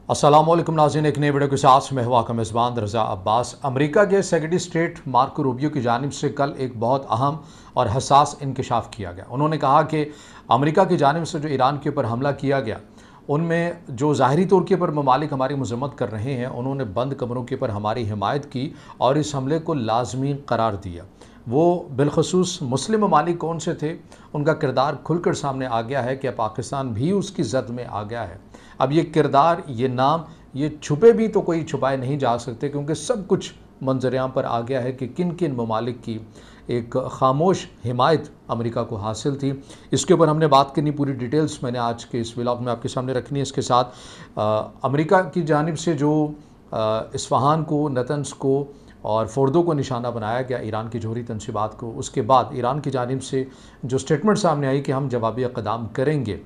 अस्सलामुअलैकुम नाज़रीन, एक नए वीडियो के साथ मैं हुआ का मेज़बान रज़ा अब्बास। अमेरिका के सेक्रेटरी स्टेट मार्को रूबियो की जानिब से कल एक बहुत अहम और हसास इंकशाफ किया गया। उन्होंने कहा कि अमेरिका की जानिब से जो ईरान के ऊपर हमला किया गया, उनमें जो ज़ाहिरी तौर के ऊपर ममालिक हमारी मज़म्मत कर रहे हैं, उन्होंने बंद कमरों के ऊपर हमारी हिमायत की और इस हमले को लाजमी करार दिया। वो बिलखसूस मुस्लिम ममालिक कौन से थे, उनका किरदार खुलकर सामने आ गया है कि पाकिस्तान भी उसकी जद में आ गया है। अब ये किरदार, ये नाम, ये छुपे भी तो कोई छुपाए नहीं जा सकते, क्योंकि सब कुछ मंजरेआम पर आ गया है कि किन किन ममालिक की एक खामोश हिमायत अमेरिका को हासिल थी। इसके ऊपर हमने बात करनी, पूरी डिटेल्स मैंने आज के इस व्लॉग में आपके सामने रखनी है। इसके साथ अमेरिका की जानिब से जो इस्फहान को, नतन्स को और फोर्दो को निशाना बनाया गया ईरान की जोहरी तनसीबात को, उसके बाद ईरान की जानिब से जो स्टेटमेंट सामने आई कि हम जवाबी इक़दाम करेंगे,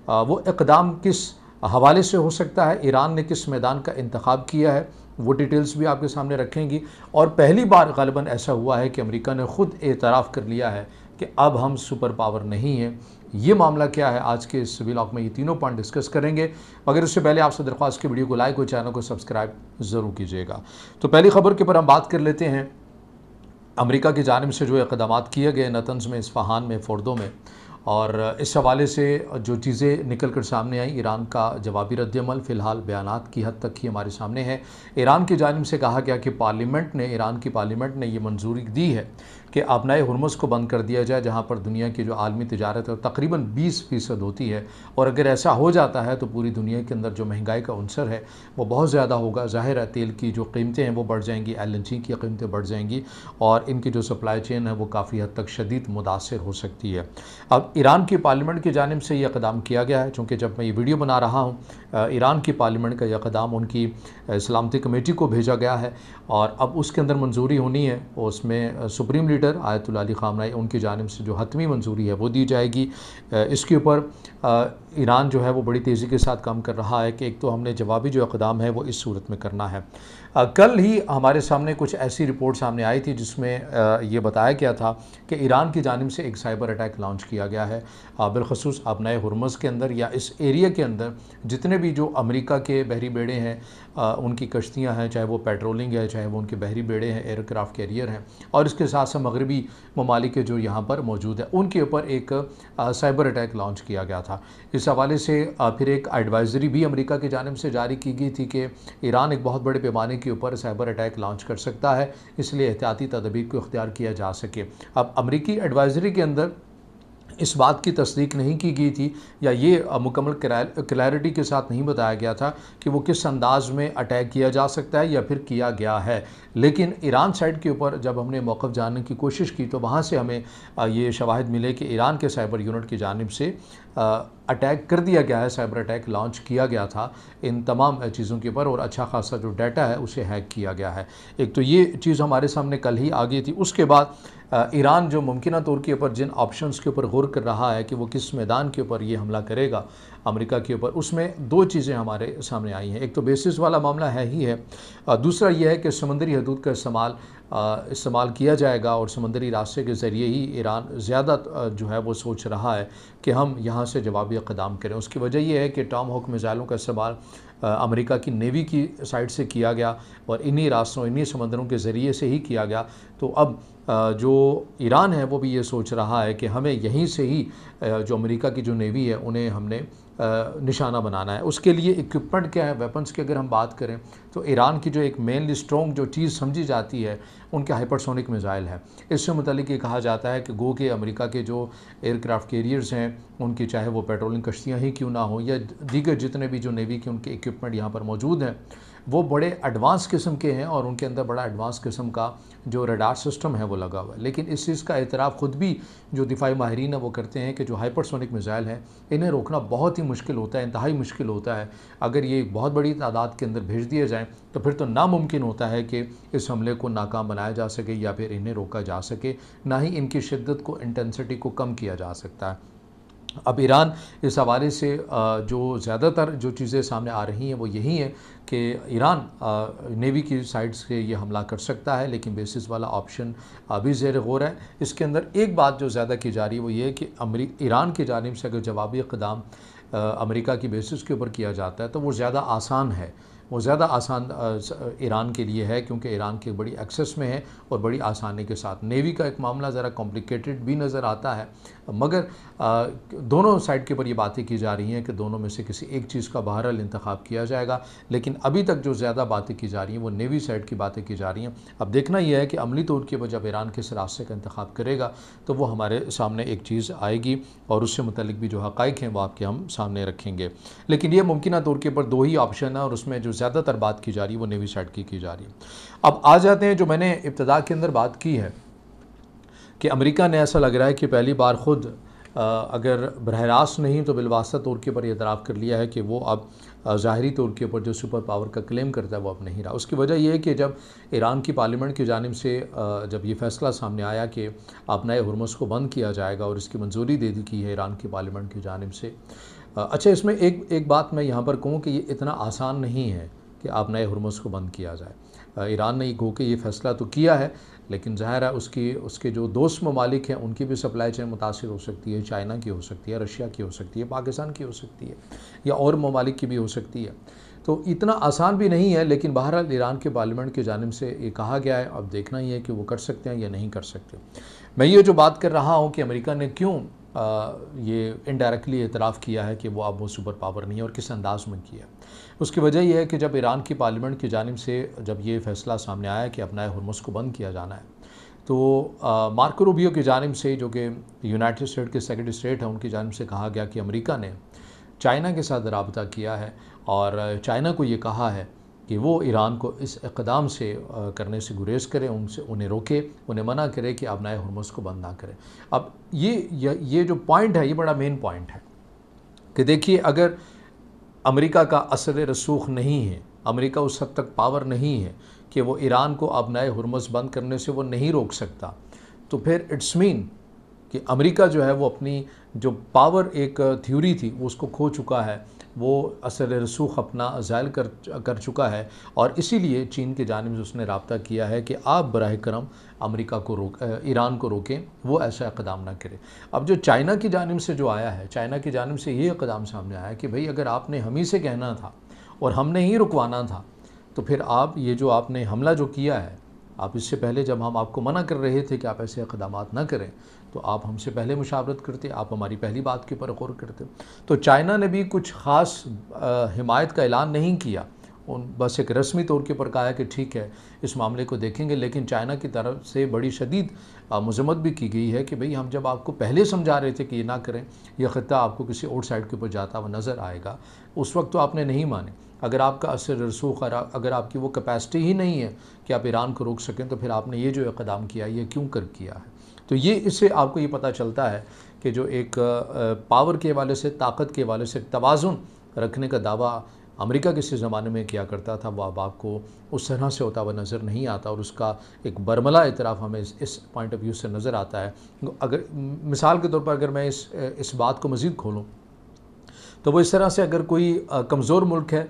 वो इक़दाम किस हवाले से हो सकता है, ईरान ने किस मैदान का इंतखाब किया है, वो डिटेल्स भी आपके सामने रखेंगी। और पहली बार ग़ालिबन ऐसा हुआ है कि अमेरिका ने ख़ुद एतराफ़ कर लिया है कि अब हम सुपर पावर नहीं हैं। ये मामला क्या है, आज के इस व्लॉग में ये तीनों पॉइंट डिस्कस करेंगे। मगर उससे पहले आपसे दरख्वास्त की वीडियो को लाइक और चैनल को सब्सक्राइब ज़रूर कीजिएगा। तो पहली खबर के ऊपर हम बात कर लेते हैं। अमेरिका की जानिब से जो इक़दाम किए गए नतन्स में, इस्फहान में, फोर्दो में, और इस हवाले से जो चीज़ें निकल कर सामने आई, ईरान का जवाबी रद्दअमल फ़िलहाल बयानात की हद तक ही हमारे सामने है। ईरान की जानिब से कहा गया कि ईरान की पार्लियामेंट ने ये मंजूरी दी है कि अपनाए हुर्मुज़ को बंद कर दिया जाए, जहाँ पर दुनिया की जो आलमी तिजारत है तकरीबन 20% होती है। और अगर ऐसा हो जाता है तो पूरी दुनिया के अंदर जो महंगाई का अंसर है वो बहुत ज़्यादा होगा। ज़ाहिर है तेल की जो कीमतें हैं वो बढ़ जाएंगी, LNG की कीमतें बढ़ जाएंगी और इनकी जो सप्लाई चेन है वो काफ़ी हद तक शदीद मुतासर हो सकती है। अब ईरान की पार्लियामेंट की जानिब से ये इक़दाम किया गया है, चूँकि जब मैं ये वीडियो बना रहा हूँ ईरान की पार्लियामेंट का यह इक़दाम उनकी सलामती कमेटी को भेजा गया है और अब उसके अंदर मंजूरी होनी है। उसमें सुप्रीम लीडर आयतुल्लाह अली ख़ामनेई, उनकी जानिब से जो हतमी मंजूरी है वो दी जाएगी। इसके ऊपर ईरान जो है वो बड़ी तेज़ी के साथ काम कर रहा है कि एक तो हमने जवाबी जो इक़दाम है वो इस सूरत में करना है। कल ही हमारे सामने कुछ ऐसी रिपोर्ट सामने आई थी जिसमें ये बताया गया था कि ईरान की जानिब से एक साइबर अटैक लॉन्च किया गया है, बिलखसूस अपनाए हुर्मुज़ के अंदर या इस एरिया के अंदर जितने भी जो अमेरिका के बहरी बेड़े हैं, उनकी कश्तियाँ हैं, चाहे वो पेट्रोलिंग है, चाहे वो उनके बहरी बेड़े हैं, एयरक्राफ्ट कैरियर हैं, और इसके साथ साथ मगरबी ममालिक के जो यहाँ पर मौजूद है उनके ऊपर एक साइबर अटैक लॉन्च किया गया था। इस हवाले से फिर एक एडवाइज़री भी अमेरिका की जानिब से जारी की गई थी कि ईरान एक बहुत बड़े पैमाने के ऊपर साइबर अटैक लॉन्च कर सकता है, इसलिए एहतियाती तदबीर को इख्तियार किया जा सके। अब अमेरिकी एडवाइज़री के अंदर इस बात की तस्दीक नहीं की गई थी या ये मुकम्मल क्लैरिटी के साथ नहीं बताया गया था कि वो किस अंदाज में अटैक किया जा सकता है या फिर किया गया है। लेकिन ईरान साइड के ऊपर जब हमने मौक़िफ़ जानने की कोशिश की तो वहाँ से हमें ये शवाहिद मिले कि ईरान के साइबर यूनिट की जानिब से अटैक कर दिया गया है, साइबर अटैक लॉन्च किया गया था इन तमाम चीज़ों के ऊपर और अच्छा खासा जो डाटा है उसे हैक किया गया है। एक तो ये चीज़ हमारे सामने कल ही आ गई थी। उसके बाद ईरान जो मुमकिन तौर के ऊपर जिन ऑप्शंस के ऊपर गौर कर रहा है कि वो किस मैदान के ऊपर ये हमला करेगा अमेरिका के ऊपर, उसमें दो चीज़ें हमारे सामने आई हैं। एक तो बेसिस वाला मामला है ही है, दूसरा यह है कि समंदरी हदूद का इस्तेमाल किया जाएगा और समंदरी रास्ते के ज़रिए ही ईरान ज़्यादा जो है वो सोच रहा है कि हम यहाँ से जवाबी इक़दाम करें। उसकी वजह यह है कि टॉमहॉक मिसाइलों का इस्तेमाल अमेरिका की नेवी की साइड से किया गया और इन्हीं रास्तों, इन्हीं समंदरों के ज़रिए से ही किया गया। तो अब जो ईरान है वो भी ये सोच रहा है कि हमें यहीं से ही जो अमेरिका की जो नेवी है उन्हें हमने निशाना बनाना है। उसके लिए इक्विपमेंट क्या है, वेपन्स की अगर हम बात करें तो ईरान की जो एक मेनली स्ट्रॉन्ग जो चीज़ समझी जाती है उनके हाइपरसोनिक मिसाइल है। इससे मुतालिक ये कहा जाता है कि गो के अमेरिका के जो एयरक्राफ्ट कैरियर्स हैं उनकी, चाहे वो पेट्रोलिंग कश्तियाँ ही क्यों ना हो या दीगर जितने भी जो नेवी के उनके इक्विपमेंट यहाँ पर मौजूद हैं, वो बड़े एडवांस किस्म के हैं और उनके अंदर बड़ा एडवांस किस्म का जो रडार सिस्टम है वो लगा हुआ है। लेकिन इस चीज़ का एतराफ़ ख़ुद भी जो दिफाई माहिरीन है वो करते हैं कि जो हाइपरसोनिक मिसाइल हैं इन्हें रोकना बहुत ही मुश्किल होता है, इंतहाई मुश्किल होता है। अगर ये एक बहुत बड़ी तादाद के अंदर भेज दिए जाएँ तो फिर तो नामुमकिन होता है कि इस हमले को नाकाम बनाया जा सके या फिर इन्हें रोका जा सके, ना ही इनकी शिद्दत को, इंटेंसिटी को कम किया जा सकता है। अब ईरान इस हवाले से जो ज़्यादातर जो चीज़ें सामने आ रही हैं वो यही है कि ईरान नेवी की साइड से ये हमला कर सकता है, लेकिन बेसिस वाला ऑप्शन अभी ज़ेर गौर है। इसके अंदर एक बात जो ज़्यादा की जा रही है वो ये है कि ईरान की जानिब से अगर जवाबी इक़दाम अमेरिका की बेसिस के ऊपर किया जाता है तो वो ज़्यादा आसान है, वो ज़्यादा आसान ईरान के लिए है, क्योंकि ईरान के बड़ी एक्सेस में है और बड़ी आसानी के साथ। नेवी का एक मामला ज़रा कॉम्प्लिकेटेड भी नज़र आता है, मगर दोनों साइड के ऊपर ये बातें की जा रही हैं कि दोनों में से किसी एक चीज़ का बहरहाल इंतखाब किया जाएगा। लेकिन अभी तक जो ज़्यादा बातें की जा रही हैं वो नेवी साइड की बातें की जा रही हैं। अब देखना यह है कि अमली तौर के ऊपर जब ईरान किस रास्ते का इंतखाब करेगा तो वो हमारे सामने एक चीज़ आएगी और उससे मुतल्लिक भी जो हक़ाइक़ हैं वो आपके हम सामने रखेंगे। लेकिन ये मुमकिन तौर के ऊपर दो ही ऑप्शन है और उसमें जो ज़्यादातर बात की जा रही है वो नेवी साइड की जा रही है। अब आ जाते हैं, जो मैंने इब्तिदा के अंदर बात की है कि अमेरिका ने ऐसा लग रहा है कि पहली बार ख़ुद अगर बरह रास्त नहीं तो बिलवास्ता तौर के ऊपर एतराफ़ कर लिया है कि वो अब ज़ाहरी तौर के ऊपर जो सुपर पावर का क्लेम करता है वो अब नहीं रहा। उसकी वजह यह है कि जब ईरान की पार्लियामेंट की जानिब से जब ये फ़ैसला सामने आया कि अपना हुर्मुज़ को बंद किया जाएगा और इसकी मंजूरी दे दी की है ईरान की पार्लियामेंट की जानिब से। अच्छा, इसमें एक बात मैं यहाँ पर कहूँ कि ये इतना आसान नहीं है कि आप नए हुर्मुज़ को बंद किया जाए। ईरान ने गो के ये फ़ैसला तो किया है, लेकिन ज़ाहिर है उसके जो दोस्त ममालिक हैं उनकी भी सप्लाई चेन मुतासिर हो सकती है। चाइना की हो सकती है, रशिया की हो सकती है, पाकिस्तान की हो सकती है, या और ममालिक की भी हो सकती है। तो इतना आसान भी नहीं है, लेकिन बहरहाल ईरान के पार्लियामेंट की जानिब से ये कहा गया है। अब देखना ही है कि वो कर सकते हैं या नहीं कर सकते। मैं ये जो बात कर रहा हूँ कि अमेरिका ने क्यों ये इनडायरेक्टली एतराफ़ किया है कि वो अब वो सुपर पावर नहीं है और किस अंदाज में किया, उसकी वजह यह है कि जब ईरान की पार्लियामेंट की जानिब से जब ये फ़ैसला सामने आया कि अपना हुर्मुज़ को बंद किया जाना है, तो मार्को रूबियो की जानिब से, जो कि यूनाइटेड स्टेट के सेक्रेटरी स्टेट हैं, उनकी जानिब से कहा गया कि अमेरिका ने चाइना के साथ रबता किया है और चाइना को ये कहा है कि वो ईरान को इस इक़दाम से करने से गुरेज़ करें, उन्हें रोके, उन्हें मना करे कि आप नए हुर्मुज़ को बंद ना करें। अब ये जो पॉइंट है ये बड़ा मेन पॉइंट है कि देखिए, अगर अमेरिका का असर रसूख नहीं है, अमेरिका उस हद तक पावर नहीं है कि वो ईरान को अब नए हुर्मुज़ बंद करने से वो नहीं रोक सकता, तो फिर इट्स मीन कि अमेरिका जो है वो अपनी जो पावर एक थ्योरी थी वो उसको खो चुका है, वो असर रसूख अपना ज़ायल कर चुका है। और इसीलिए चीन की जानिब से उसने रब्ता किया है कि आप बराह करम अमेरिका को ईरान को रोकें, वो ऐसा इक़दाम ना करे। अब जो चाइना की जानिब से जो आया है, चाइना की जानिब से ये इक़दाम सामने आया कि भाई अगर आपने हम ही से कहना था और हमने ही रुकवाना था, तो फिर आप ये जो आपने हमला जो किया है, आप इससे पहले जब हम आपको मना कर रहे थे कि आप ऐसे इक़दामात ना करें, तो आप हमसे पहले मुशावरत करते, आप हमारी पहली बात के ऊपर गौर करते। तो चाइना ने भी कुछ ख़ास हिमायत का ऐलान नहीं किया, बस एक रस्मी तौर के ऊपर कहा है कि ठीक है इस मामले को देखेंगे। लेकिन चाइना की तरफ से बड़ी शदीद मज़म्मत भी की गई है कि भाई हम जब आपको पहले समझा रहे थे कि ये ना करें, यह ख़ित्ता आपको किसी और साइड के ऊपर जाता हुआ नज़र आएगा, उस वक्त तो आपने नहीं माने। अगर आपका असर रसूख, अगर आपकी वो कैपेसिटी ही नहीं है कि आप ईरान को रोक सकें, तो फिर आपने ये जो इक़दाम किया ये क्यों कर किया है। तो ये इससे आपको ये पता चलता है कि जो एक पावर के हवाले से, ताकत के हवाले से तवाज़ुन रखने का दावा अमेरिका किसी ज़माने में किया करता था, वो अब आपको उस तरह से होता हुआ नज़र नहीं आता और उसका एक बरमला इतराफ़ हमें इस पॉइंट ऑफ व्यू से नज़र आता है। अगर मिसाल के तौर पर अगर मैं इस बात को मज़ीद खोलूँ तो वो इस तरह से, अगर कोई कमज़ोर मुल्क है,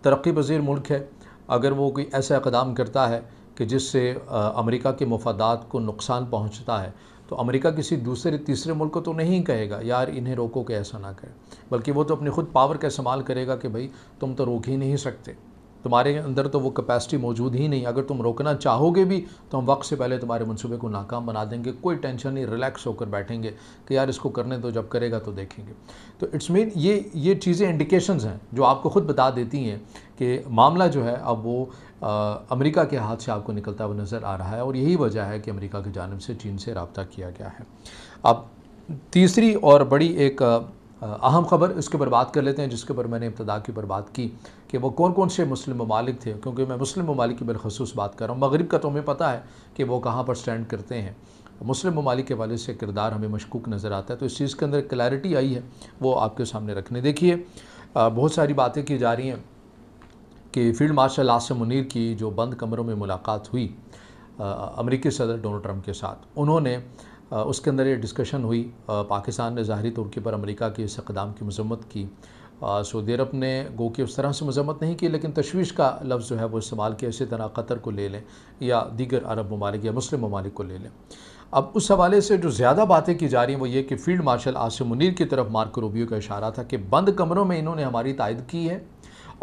तरक्की पज़ीर मुल्क है, अगर वो कोई ऐसा इक़दाम करता है कि जिससे अमेरिका के मफादात को नुकसान पहुंचता है, तो अमेरिका किसी दूसरे तीसरे मुल्क को तो नहीं कहेगा यार इन्हें रोको कि ऐसा ना करें, बल्कि वो तो अपनी ख़ुद पावर का इस्तेमाल करेगा कि भाई तुम तो रोक ही नहीं सकते, तुम्हारे अंदर तो वो कैपेसिटी मौजूद ही नहीं, अगर तुम रोकना चाहोगे भी तो हम वक्त से पहले तुम्हारे मंसूबे को नाकाम बना देंगे, कोई टेंशन नहीं, रिलैक्स होकर बैठेंगे कि यार इसको करने दो, जब करेगा तो देखेंगे। तो इट्स मीन ये चीज़ें इंडिकेशंस हैं जो आपको ख़ुद बता देती हैं कि मामला जो है अब वो अमेरिका के हाथ से आपको निकलता हुआ नज़र आ रहा है और यही वजह है कि अमेरिका की जानिब से चीन से रब्ता किया गया है। अब तीसरी और बड़ी एक अहम ख़बर इसके ऊपर बात कर लेते हैं, जिसके ऊपर मैंने इब्तिदा के ऊपर बात की कि वो कौन कौन से मुस्लिम ममालिक थे, क्योंकि मैं मुस्लिम ममालिक की बिलखसूस बात कर रहा हूँ। मगरिब का तो हमें पता है कि वो कहाँ पर स्टैंड करते हैं, मुस्लिम ममालिक के हवाले से किरदार हमें मशकूक नज़र आता है। तो इस चीज़ के अंदर क्लैरिटी आई है, वो आपके सामने रखने। देखिए, बहुत सारी बातें की जा रही हैं कि फ़ील्ड मार्शल आसिम मुनीर की जो बंद कमरों में मुलाकात हुई अमेरिकी सदर डोनाल्ड ट्रंप के साथ, उन्होंने उसके अंदर ये डिस्कशन हुई, पाकिस्तान ने ज़ाहरी तौर के पर अमेरिका के इस इक़दाम की मज़म्मत की सऊदी अरब ने गो कि उस तरह से मजम्मत नहीं की, लेकिन तशवीश का लफ्ज़ जो है वो इस्तेमाल किया। इसी तरह कतर को ले लें या दीगर अरब ममालिक या मुस्लिम ममालिक को ले लें। अब उस हवाले से जो ज़्यादा बातें की जा रही हैं वो ये कि फ़ील्ड मार्शल आसिम मुनीर की तरफ मार्को रूबियो का इशारा था कि बंद कमरों में इन्होंने हमारी तायद की है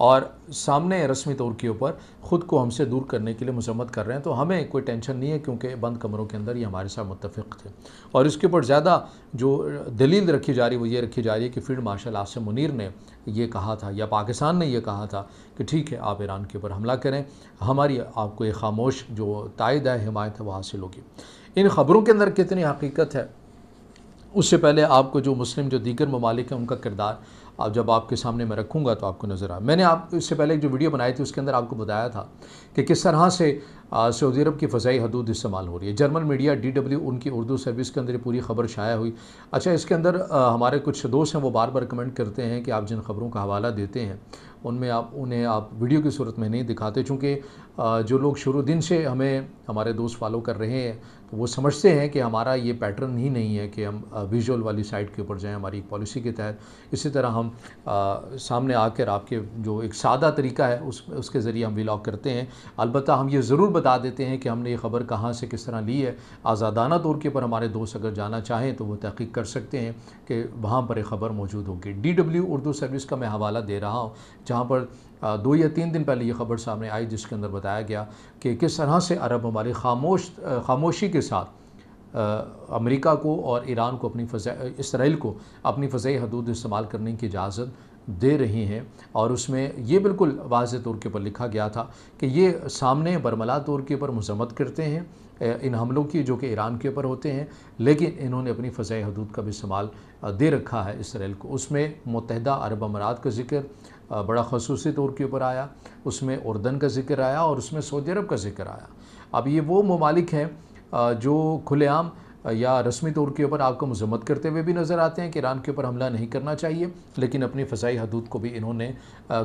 और सामने रस्मी तौर के ऊपर ख़ुद को हमसे दूर करने के लिए मजम्मत कर रहे हैं, तो हमें कोई टेंशन नहीं है क्योंकि बंद कमरों के अंदर ये हमारे साथ मुत्तफ़िक़ थे। और इसके ऊपर ज़्यादा जो दलील रखी जा रही है वो ये रखी जा रही है कि फ़ील्ड मार्शल आसिम मुनीर ने ये कहा था या पाकिस्तान ने ये कहा था कि ठीक है आप ईरान के ऊपर हमला करें, हमारी आपको एक खामोश जो तायद है, हिमायत है, वो हासिल होगी। इन ख़बरों के अंदर कितनी हकीकत है, उससे पहले आपको जो मुस्लिम जो दीगर ममालिक हैं उनका किरदार अब जब आपके सामने मैं रखूँगा तो आपको नज़र आए। मैंने आप इससे पहले एक जो वीडियो बनाई थी उसके अंदर आपको बताया था कि किस तरह से सऊदी अरब की फ़ज़ाई हदूद इस्तेमाल हो रही है। जर्मन मीडिया DW उनकी उर्दू सर्विस के अंदर ये पूरी खबर शाया हुई। अच्छा, इसके अंदर हमारे कुछ दोस्त हैं वो बार बार कमेंट करते हैं कि आप जिन खबरों का हवाला देते हैं उनमें उन्हें आप वीडियो की सूरत में नहीं दिखाते, चूँकि जो लोग शुरू दिन से हमें हमारे दोस्त फॉलो कर रहे हैं तो वो समझते हैं कि हमारा ये पैटर्न ही नहीं है कि हम विजुअल वाली साइट के ऊपर जाएं हमारी एक पॉलिसी के तहत। इसी तरह हम सामने आकर आपके जो एक सादा तरीका है उसके ज़रिए हम व्लॉग करते हैं। अलबत्ता हम ये ज़रूर बता देते हैं कि हमने ये ख़बर कहाँ से किस तरह ली है। आज़ादाना तौर के ऊपर हमारे दोस्त अगर जाना चाहें तो वो तहक़ीक़ कर सकते हैं कि वहाँ पर एक ख़बर मौजूद होगी। DW उर्दू सर्विस का मैं हवाला दे रहा हूँ, जहाँ पर 2 या 3 दिन पहले ये ख़बर सामने आई जिसके अंदर बताया गया कि किस तरह से अरब ममालिक खामोशी के साथ अमेरिका को और ईरान को इसराइल को अपनी फ़ज़ाई हदूद इस्तेमाल करने की इजाज़त दे रही हैं। और उसमें ये बिल्कुल वाज़ेह तौर के ऊपर लिखा गया था कि ये सामने बरमला तौर के ऊपर मज़म्मत करते हैं इन हमलों की जो कि ईरान के ऊपर होते हैं, लेकिन इन्होंने अपनी फ़ज़ाई हदूद का भी इस्तेमाल दे रखा है इसराइल को। उसमें मुत्तहिदा अरब अमारात का ज़िक्र बड़ा ख़ुसूसी तौर के ऊपर आया, उसमें उर्दन का ज़िक्र आया और उसमें सऊदी अरब का ज़िक्र आया। अब ये वो ममालिक हैं जो खुलेआम या रस्मी तौर के ऊपर आपको मज़म्मत करते हुए भी नज़र आते हैं कि ईरान के ऊपर हमला नहीं करना चाहिए, लेकिन अपनी फ़ज़ाई हदूद को भी इन्होंने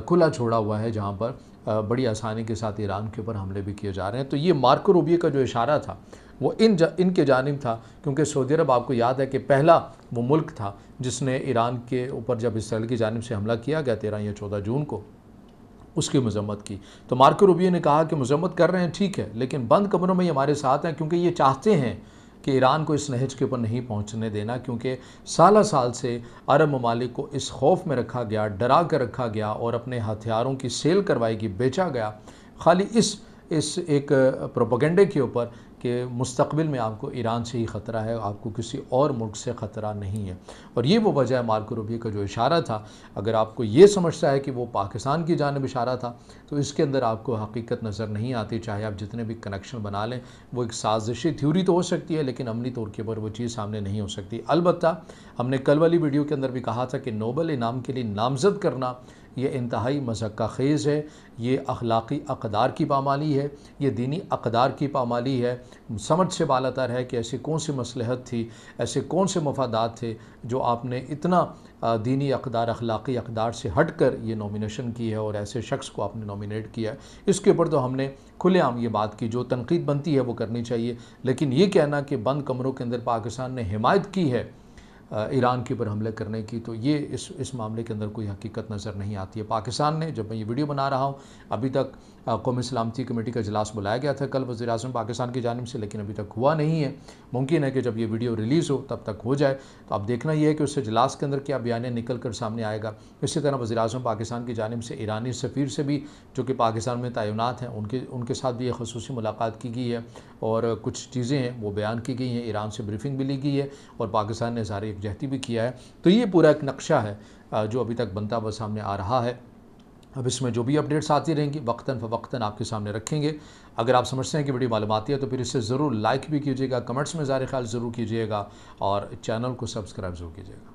खुला छोड़ा हुआ है, जहाँ पर बड़ी आसानी के साथ ईरान के ऊपर हमले भी किए जा रहे हैं। तो ये मार्को रूबियो का जो इशारा था वो इनके जानिब था, क्योंकि सऊदी अरब आपको याद है कि पहला वो मुल्क था जिसने ईरान के ऊपर जब इसराइल की जानिब से हमला किया गया 13 या 14 जून को, उसकी मज़म्मत की। तो मार्को रूबियो ने कहा कि मज़म्मत कर रहे हैं ठीक है, लेकिन बंद कमरों में ये हमारे साथ हैं, क्योंकि ये चाहते हैं कि ईरान को इस नहज के ऊपर नहीं पहुंचने देना, क्योंकि साल साल से अरब ममालिक को इस खौफ में रखा गया, डरा कर रखा गया और अपने हथियारों की सेल करवाई गई, बेचा गया खाली इस एक प्रोपेगेंडे के ऊपर कि मुस्तक़बिल में आपको ईरान से ही ख़तरा है, आपको किसी और मुल्क से ख़तरा नहीं है। और ये वो वजह है मार्को रूबियो का जो इशारा था। अगर आपको ये समझता है कि वो पाकिस्तान की जानिब इशारा था तो इसके अंदर आपको हकीकत नज़र नहीं आती, चाहे आप जितने भी कनेक्शन बना लें। वो एक साजिशी थ्योरी तो हो सकती है, लेकिन अमली तौर के ऊपर वो चीज़ सामने नहीं हो सकती। अलबत्ता हमने कल वाली वीडियो के अंदर भी कहा था कि नोबल इनाम के लिए नामज़द करना ये इंतहाई मज़क्का ख़ेज़ है, ये अखलाक़ी अक़दार की पामाली है, ये दीनी अक़दार की पामाली है। समझ से बालातर है कि ऐसी कौन सी मसलहत थी, ऐसे कौन से मफादात थे जो आपने इतना दीनी अक़दार अखलाक़ी अक़दार से हट कर ये नॉमिनेशन की है और ऐसे शख्स को आपने नॉमिनेट किया है। इसके ऊपर तो हमने खुलेआम ये बात की, जो तनक़ीद बनती है वो करनी चाहिए, लेकिन ये कहना कि बंद कमरों के अंदर पाकिस्तान ने हिमायत की है ईरान के ऊपर हमले करने की, तो ये इस मामले के अंदर कोई हकीकत नज़र नहीं आती है। पाकिस्तान ने, जब मैं ये वीडियो बना रहा हूँ, अभी तक कौमी सलामती कमेटी का इजलास बुलाया गया था कल वज़ीर-ए-आज़म पाकिस्तान की जानिब से, लेकिन अभी तक हुआ नहीं है। मुमकिन है कि जब ये वीडियो रिलीज़ हो तब तक हो जाए। तो अब देखना ये है कि उस इजलास के अंदर क्या बयान निकल कर सामने आएगा। इसी तरह वज़ीर-ए-आज़म पाकिस्तान की जानिब से ईरानी सफ़ीर से भी, जो कि पाकिस्तान में तैनात हैं, उनके साथ भी एक ख़ुसूसी मुलाकात की गई है और कुछ चीज़ें हैं वो बयान की गई हैं। ईरान से ब्रीफिंग भी ली गई है और पाकिस्तान ने इज़हार यकजहती भी किया है। तो ये पूरा एक नक्शा है जो अभी तक बनता हुआ सामने आ रहा है। अब इसमें जो भी अपडेट्स आती रहेंगी वक्तन फ़वक्तन आपके सामने रखेंगे। अगर आप समझते हैं कि वीडियो मालूमाती है तो फिर इसे ज़रूर लाइक भी कीजिएगा, कमेंट्स में ज़ाहिर ख्याल ज़रूर कीजिएगा और चैनल को सब्सक्राइब ज़रूर कीजिएगा।